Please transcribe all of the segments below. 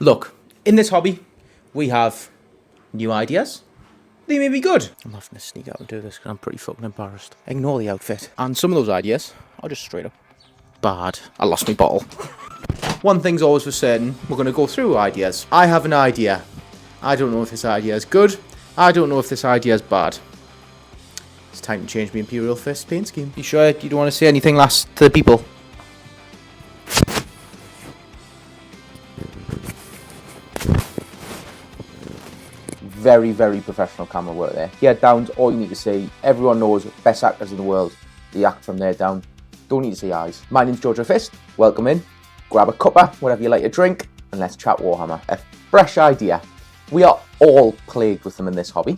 Look, in this hobby, we have new ideas. They may be good. I'm having to sneak out and do this because I'm pretty fucking embarrassed. Ignore the outfit. And some of those ideas are just straight up bad. I lost my bottle. One thing's always for certain, we're going to go through ideas. I have an idea. I don't know if this idea is good. I don't know if this idea is bad. It's time to change my Imperial Fist paint scheme. You sure you don't want to say anything last to the people? Very, very professional camera work there. Yeah, Down's all you need to see. Everyone knows best actors in the world. They act from there down. Don't need to see eyes. My name's Jojo Fist. Welcome in. Grab a cuppa, whatever you like to drink, and let's chat Warhammer. A fresh idea. We are all plagued with them in this hobby.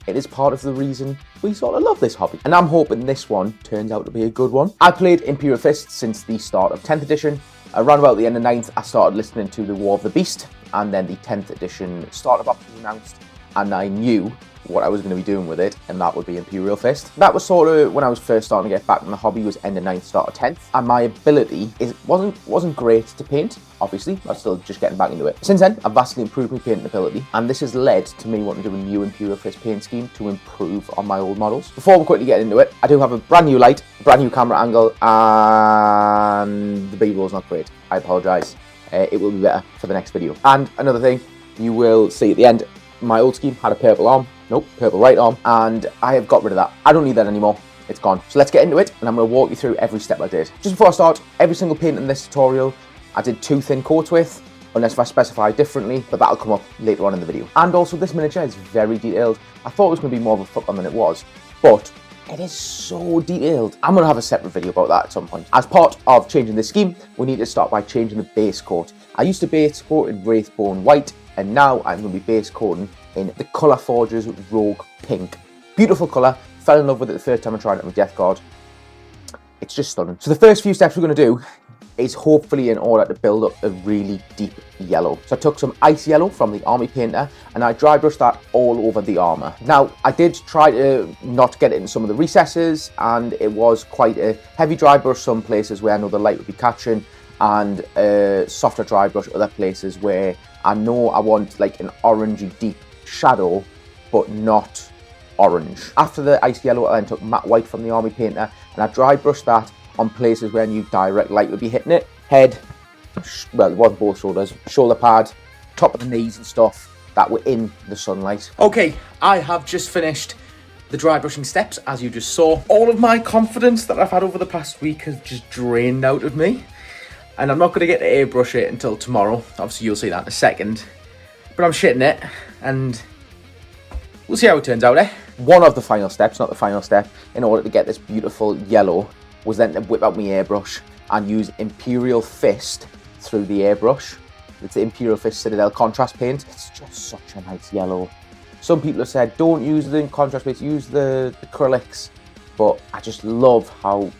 It is part of the reason we sort of love this hobby. And I'm hoping this one turns out to be a good one. I played Imperial Fist since the start of 10th edition. Around about the end of 9th, I started listening to the War of the Beast, and then the 10th edition starter box was announced, and I knew what I was going to be doing with it, and that would be Imperial Fist. That was sort of when I was first starting to get back in the hobby, was end of 9th, start of 10th, and my ability wasn't great to paint, obviously. I was still just getting back into it. Since then, I've vastly improved my painting ability, and this has led to me wanting to do a new Imperial Fist paint scheme to improve on my old models. Before we quickly get into it, I do have a brand new light, brand new camera angle, and the B-roll's not great. I apologise. It will be better for the next video. And another thing, you will see at the end, my old scheme had a purple arm, purple right arm, and I have got rid of that. I don't need that anymore. It's gone. So let's get into it, and I'm going to walk you through every step I did. Just before I start, every single paint in this tutorial I did 2 thin coats with, unless if I specify differently, but that'll come up later on in the video. And also this miniature is very detailed. I thought it was going to be more of a fuck on than it was, but it is so detailed. I'm going to have a separate video about that at some point. As part of changing this scheme, we need to start by changing the base coat. I used to base coat in Wraithbone White, and now I'm going to be base coating in the Colour Forges Rogue Pink. Beautiful colour. Fell in love with it the first time I tried it with Death Guard. It's just stunning. So the first few steps we're going to do is hopefully in order to build up a really deep yellow. So I took some ice yellow from the army painter and I dry brushed that all over the armour. Now I did try to not get it in some of the recesses, and it was quite a heavy dry brush some places where I know the light would be catching, and a softer dry brush other places where I know I want like an orangey deep shadow but not orange. After the ice yellow, I then took matte white from the army painter and I dry brushed that on places where I knew direct light would be hitting it. Head, well, it wasn't both shoulders, shoulder pad, top of the knees and stuff that were in the sunlight. Okay, I have just finished the dry brushing steps, as you just saw. All of my confidence that I've had over the past week has just drained out of me. And I'm not going to get to airbrush it until tomorrow. Obviously, you'll see that in a second. But I'm shitting it, and we'll see how it turns out, eh? One of the final steps, not the final step, in order to get this beautiful yellow, was then to whip out my airbrush and use Imperial Fist through the airbrush. It's the Imperial Fist Citadel contrast paint. It's just such a nice yellow. Some people have said, don't use the contrast paint, use the acrylics. But I just love how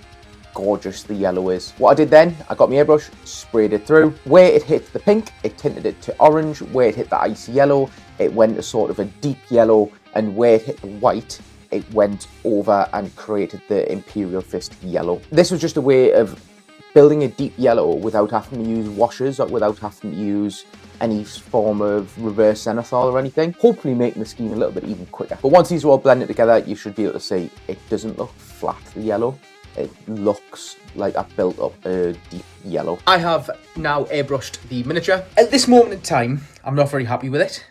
gorgeous the yellow is. What I did then, I got my airbrush, sprayed it through. Where it hit the pink, it tinted it to orange. Where it hit the icy yellow, it went to sort of a deep yellow. And where it hit the white, it went over and created the Imperial Fist yellow. This was just a way of building a deep yellow without having to use washes or without having to use any form of reverse zenithal or anything. Hopefully making the scheme a little bit even quicker. But once these are all blended together, you should be able to see it doesn't look flat, the yellow. It looks like I've built up a deep yellow. I have now airbrushed the miniature. At this moment in time, I'm not very happy with it.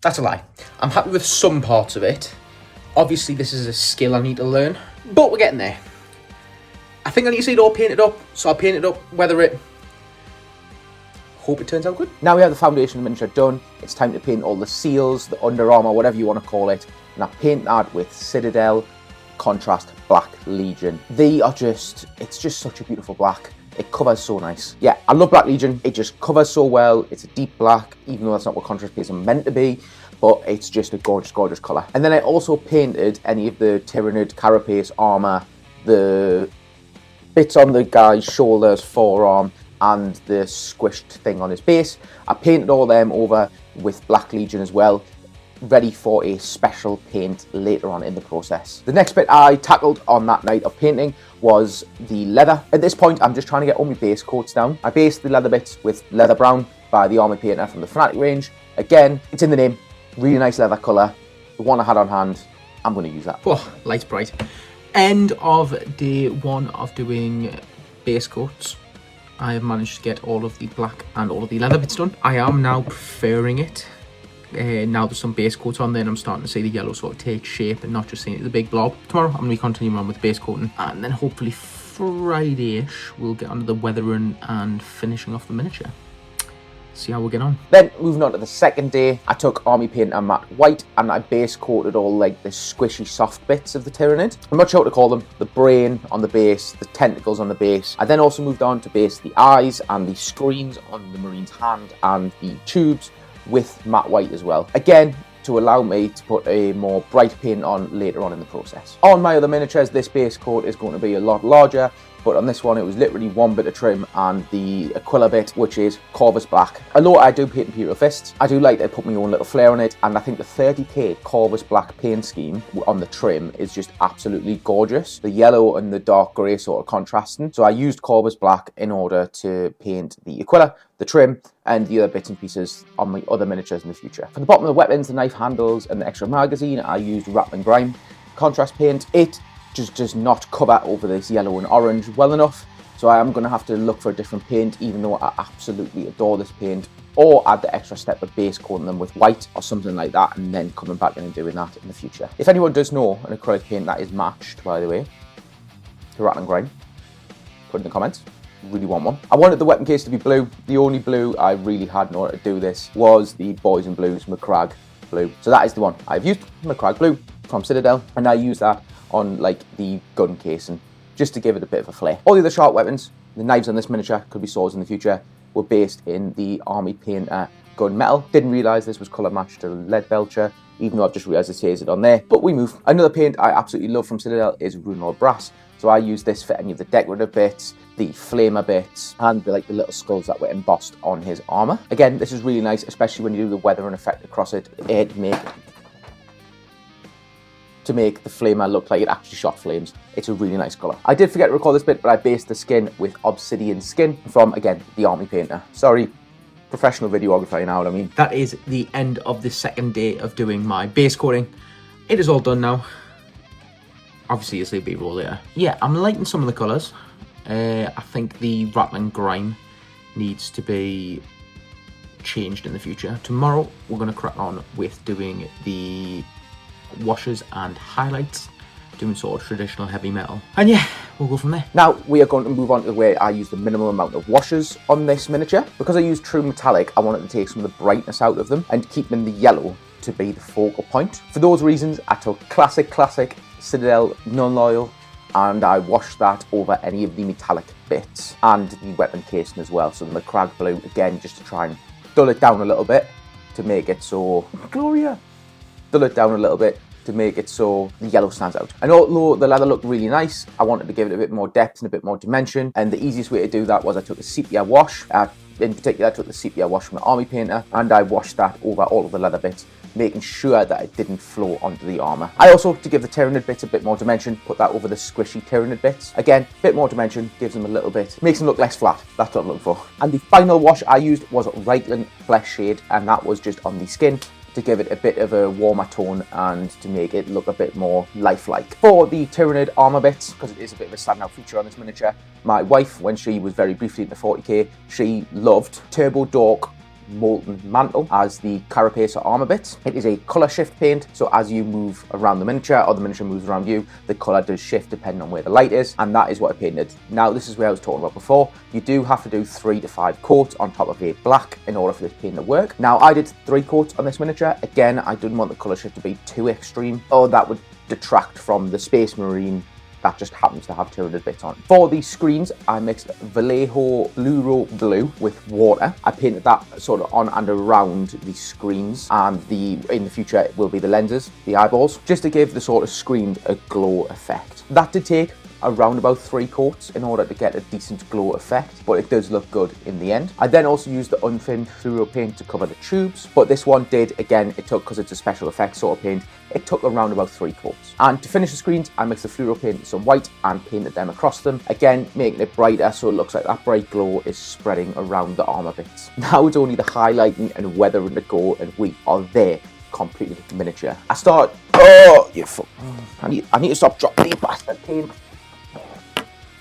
That's a lie. I'm happy with some parts of it. Obviously, this is a skill I need to learn, but we're getting there. I think I need to see it all painted up, so I'll paint it up, weather it. Hope it turns out good. Now we have the foundation of the miniature done, it's time to paint all the seals, the under armour, whatever you want to call it, and I paint that with Citadel Contrast Black Legion. They are it's just such a beautiful black. It covers so nice. Yeah, I love Black Legion. It just covers so well. It's a deep black, even though that's not what contrast paints are meant to be, but it's just a gorgeous, gorgeous colour. And then I also painted any of the Tyranid carapace armour, the bits on the guy's shoulders, forearm, and the squished thing on his base. I painted all them over with Black Legion as well, ready for a special paint later on in the process. The next bit I tackled on that night of painting was the leather. At this point, I'm just trying to get all my base coats down. I based the leather bits with leather brown, by the Army Painter from the Fanatic range. Again, it's in the name, really nice leather colour. The one I had on hand, I'm going to use that. Oh, lights bright. End of day one of doing base coats. I have managed to get all of the black and all of the leather bits done. I am now preferring it. Now there's some base coats on there and I'm starting to see the yellow sort of take shape and not just seeing it as a big blob. Tomorrow I'm going to be continuing on with base coating, and then hopefully Friday-ish we'll get onto the weathering and finishing off the miniature. See how we get on. Then moving on to the second day, I took Army Painter matte white and I base coated all like the squishy soft bits of the Tyranid. I'm not sure what to call them. The brain on the base, the tentacles on the base. I then also moved on to base the eyes and the screens on the Marine's hand and the tubes with matte white as well. Again, to allow me to put a more bright paint on later on in the process. On my other miniatures, this base coat is going to be a lot larger, but on this one it was literally one bit of trim and the Aquila bit, which is Corvus Black. Although I do paint Imperial fists, I do like to put my own little flair on it, and I think the 30k Corvus Black paint scheme on the trim is just absolutely gorgeous. The yellow and the dark grey sort of contrasting. So I used Corvus Black in order to paint the Aquila, the trim, and the other bits and pieces on my other miniatures in the future. For the bottom of the weapons, the knife handles, and the extra magazine, I used Rattle and Grime contrast paint. It just does not cover over this yellow and orange well enough, so I am going to have to look for a different paint, even though I absolutely adore this paint, or add the extra step of base coating them with white or something like that, and then coming back in and doing that in the future. If anyone does know an acrylic paint that is matched, by the way, to Rattle and Grime, put it in the comments. Really want one. I wanted the weapon case to be blue. The only blue I really had in order to do this was the Boys and Blues McCrag blue. So that is the one I've used, McCrag blue from Citadel, and I use that on like the gun casing just to give it a bit of a flair. All the other sharp weapons, the knives on this miniature, could be swords in the future, were based in the Army Painter gun metal. Didn't realise this was colour matched to Lead Belcher, even though I've just realised it says it on there, but we move. Another paint I absolutely love from Citadel is Runelord Brass. So I use this for any of the decorative bits, the flamer bits, and the little skulls that were embossed on his armour. Again, this is really nice, especially when you do the weathering effect across it, to make the flamer look like it actually shot flames. It's a really nice colour. I did forget to record this bit, but I based the skin with Obsidian skin from, again, the Army Painter. Sorry, professional videographer, you know what I mean? That is the end of the second day of doing my base coating. It is all done now. Obviously, you'll see B-roll later. Yeah, I'm liking some of the colours. I think the Rattle and Grime needs to be changed in the future. Tomorrow, we're going to crack on with doing the washes and highlights, doing sort of traditional heavy metal. And yeah, we'll go from there. Now, we are going to move on to the way I use the minimum amount of washes on this miniature. Because I use true metallic, I wanted to take some of the brightness out of them and keep them in the yellow to be the focal point. For those reasons, I took classic Citadel non-loyal, and I washed that over any of the metallic bits and the weapon casing as well. So the McCrag blue, again, just to try and dull it down a little bit to make it so Gloria. Dull it down a little bit to make it so the yellow stands out. And although the leather looked really nice, I wanted to give it a bit more depth and a bit more dimension. And the easiest way to do that was I took a sepia wash. In particular, I took the sepia wash from the Army Painter and I washed that over all of the leather bits, making sure that it didn't flow onto the armour. I also, to give the Tyranid bits a bit more dimension, put that over the squishy Tyranid bits. Again, a bit more dimension, gives them a little bit, makes them look less flat. That's what I'm looking for. And the final wash I used was Reichland Flesh Shade, and that was just on the skin to give it a bit of a warmer tone and to make it look a bit more lifelike. For the Tyranid armour bits, because it is a bit of a standout feature on this miniature, my wife, when she was very briefly in the 40k, she loved Turbo Dork Molten Mantle as the carapace or armour bits. It is a colour shift paint, so as you move around the miniature or the miniature moves around you, the colour does shift depending on where the light is, and that is what I painted. Now, this is where I was talking about before. You do have to do 3 to 5 coats on top of a black in order for this paint to work. Now, I did 3 coats on this miniature. Again, I didn't want the colour shift to be too extreme, or that would detract from the Space Marine that just happens to have Tyranid bits on. For the screens, I mixed Vallejo Bluro Blue with water. I painted that sort of on and around the screens, and in the future it will be the lenses, the eyeballs, just to give the sort of screen a glow effect. That did take around about 3 coats in order to get a decent glow effect, but it does look good in the end. I then also used the unthinned fluoro paint to cover the tubes, but this one did, again, it took, because it's a special effects sort of paint, it took around about 3 coats. And to finish the screens, I mixed the fluoro paint with some white and painted them across them, again making it brighter so it looks like that bright glow is spreading around the armour bits. Now it's only the highlighting and weathering to go, and we are there, completed miniature. I start, oh, you fuck, I need to stop dropping the bastard paint.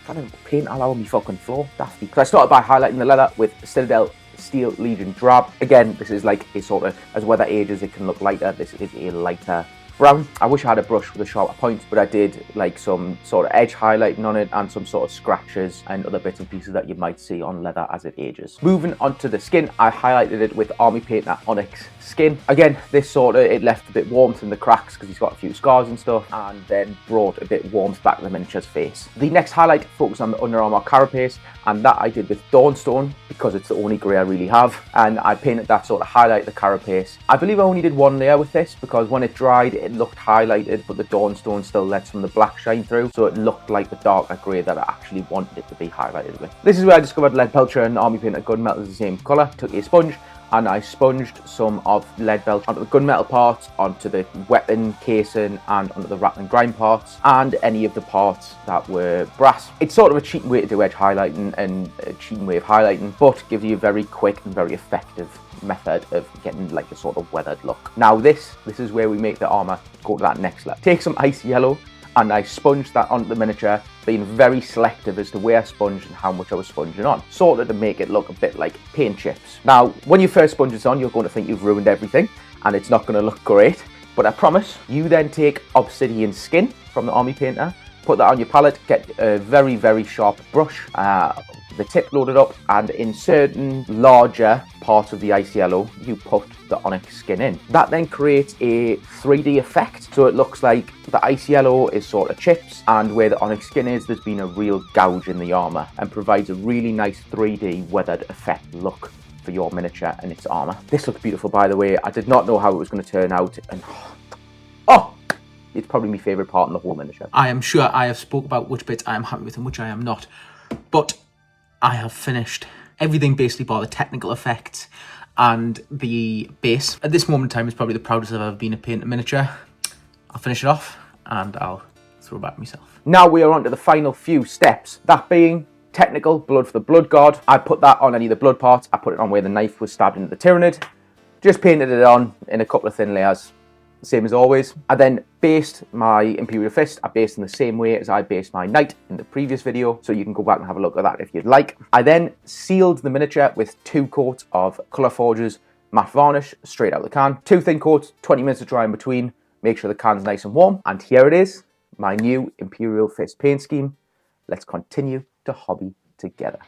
Kind of paint all over me fucking floor, dafty. So I started by highlighting the leather with Citadel Steel Legion Drab. Again, this is like a sort of, as weather ages, it can look lighter. This is a lighter brown. I wish I had a brush with a sharper point, but I did like some sort of edge highlighting on it and some sort of scratches and other bits and pieces that you might see on leather as it ages. Moving on to the skin, I highlighted it with Army Painter Onyx Skin. Again, this sort of, it left a bit warmth in the cracks because he's got a few scars and stuff, and then brought a bit warmth back to the miniature's face. The next highlight focused on the Under Armour carapace, and that I did with Dawnstone because it's the only grey I really have, and I painted that sort of highlight the carapace. I believe I only did 1 layer with this because when it dried it looked highlighted, but the Dawnstone still let some of the black shine through, so it looked like the darker grey that I actually wanted it to be highlighted with. This is where I discovered Lead Belcher and Army Painter Gunmetal is the same colour. Took a sponge and I sponged some of Lead Belcher onto the gunmetal parts, onto the weapon casing, and onto the rattle and grind parts, and any of the parts that were brass. It's sort of a cheating way to do edge highlighting and a cheating way of highlighting, but gives you a very quick and very effective method of getting like a sort of weathered look. Now this is where we make the armour go to that next level. Take some ice yellow and I sponged that onto the miniature, being very selective as to where I sponged and how much I was sponging on, sort of to make it look a bit like paint chips. Now, when you first sponge this on, you're going to think you've ruined everything, and it's not going to look great, but I promise. You then take Obsidian Skin from the Army Painter, put that on your palette, get a very, very sharp brush, the tip loaded up, and in certain larger parts of the ice yellow, you put the onyx skin in. That then creates a 3D effect, so it looks like the ice yellow is sort of chips, and where the onyx skin is, there's been a real gouge in the armour, and provides a really nice 3D weathered effect look for your miniature and its armour. This looks beautiful, by the way. I did not know how it was going to turn out, and oh! It's probably my favourite part in the whole miniature. I am sure I have spoke about which bits I am happy with and which I am not, but I have finished everything basically bar the technical effects and the base. At this moment in time, it's probably the proudest I've ever been at painting a miniature. I'll finish it off and I'll throw it back myself. Now we are on to the final few steps, that being technical blood for the blood god. I put that on any of the blood parts. I put it on where the knife was stabbed into the Tyranid. Just painted it on in a couple of thin layers, same as always. I then based my Imperial Fist. I based in the same way as I based my Knight in the previous video, so you can go back and have a look at that if you'd like. I then sealed the miniature with 2 coats of Colour Forges matte varnish straight out of the can. 2 thin coats, 20 minutes to dry in between. Make sure the can's nice and warm. And here it is, my new Imperial Fist paint scheme. Let's continue to hobby together.